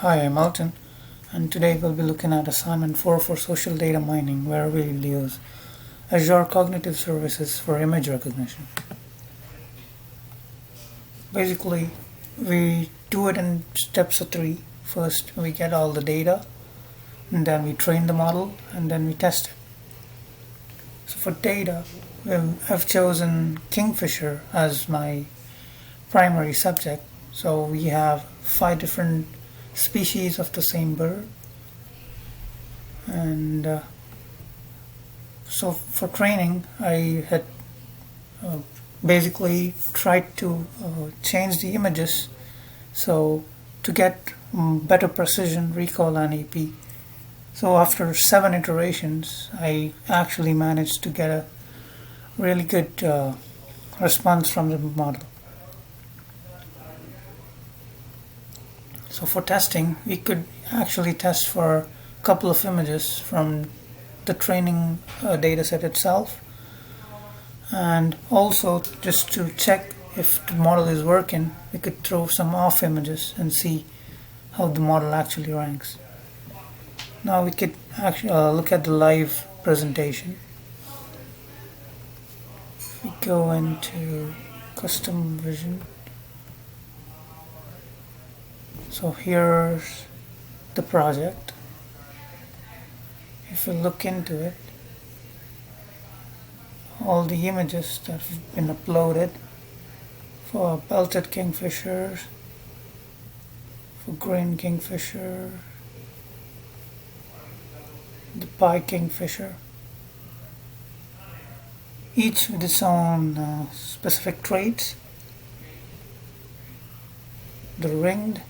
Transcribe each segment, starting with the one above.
Hi, I'm Alton, and today we'll be looking at assignment 4 for social data mining, where we'll use Azure Cognitive Services for image recognition. Basically, we do it in steps of 3. First, we get all the data, and then we train the model, and then we test it. So for data, I've chosen Kingfisher as my primary subject. So we have 5 different species of the same bird, and so for training I had basically tried to change the images so to get better precision, recall, and AP. So after 7 iterations I actually managed to get a really good response from the model. So for testing, we could actually test for a couple of images from the training dataset itself, and also just to check if the model is working, we could throw some off images and see how the model actually ranks. Now we could actually look at the live presentation. If we go into custom vision, so here's the project. If we look into it, all the images that have been uploaded for belted kingfishers, for green kingfisher, the pie kingfisher, each with its own specific traits, the ringed,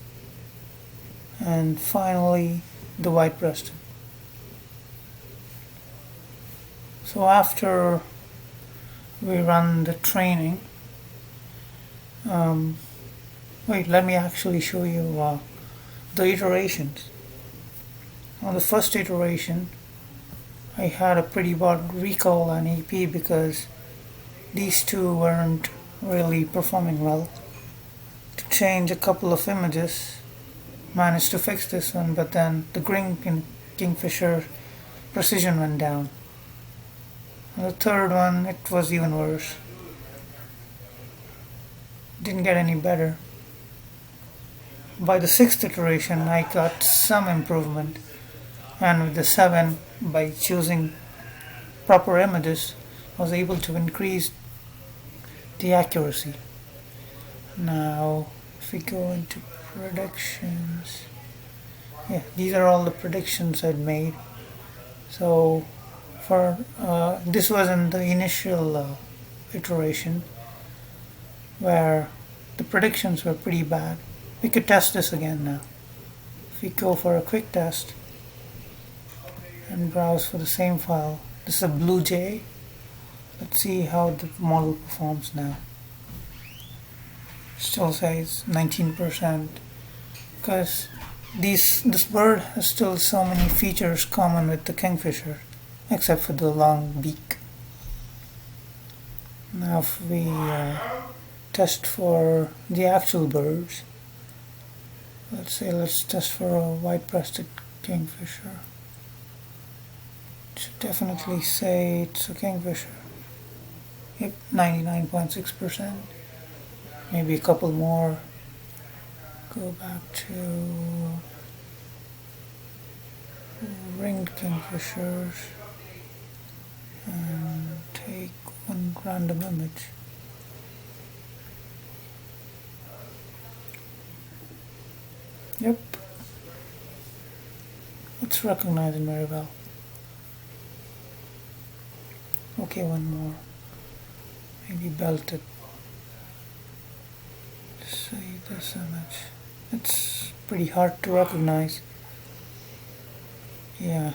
and finally the white-breasted. So after we run the training, let me actually show you the iterations. On the first iteration, I had a pretty bad recall and AP because these two weren't really performing well. To change a couple of images, managed to fix this one, but then the green kingfisher precision went down. And the third one, it was even worse. Didn't get any better. By the 6th iteration, I got some improvement, and with the 7, by choosing proper images, I was able to increase the accuracy. Now, if we go into predictions, these are all the predictions I'd made. So for this was in the initial iteration where the predictions were pretty bad. We could test this again now. If we go for a quick test and browse for the same file, this is a blue jay. Let's see how the model performs now. Still says 19%, because this bird has still so many features common with the kingfisher, except for the long beak. Now if we test for the actual birds, let's test for a white-breasted kingfisher. It should definitely say it's a kingfisher. Yep, 99.6%. Maybe a couple more. Go back to ringed kingfishers and take one random image. Yep, it's recognizing very well. Okay, one more. Maybe belted. See this image. It's pretty hard to recognize. Yeah,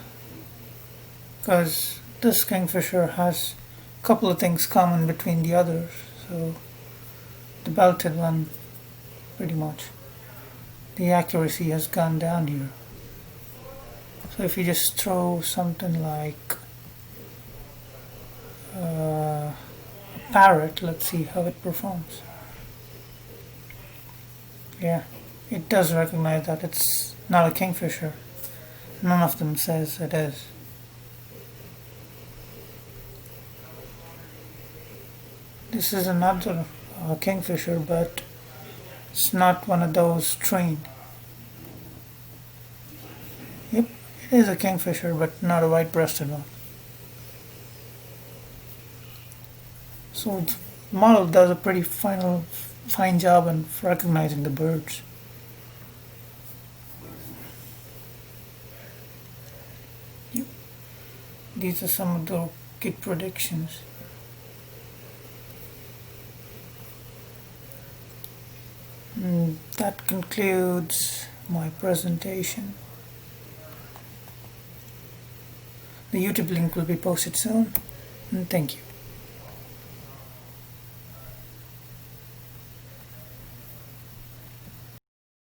because this kingfisher has a couple of things common between the others. So the belted one, pretty much, the accuracy has gone down here. So if you just throw something like a parrot, let's see how it performs. Yeah, it does recognize that it's not a kingfisher. None of them says it is. This is another kingfisher, but it's not one of those trained. Yep, it is a kingfisher, but not a white-breasted one. So the model does a pretty fine job in recognizing the birds. Yep. These are some of the kit predictions. And that concludes my presentation. The YouTube link will be posted soon. And thank you.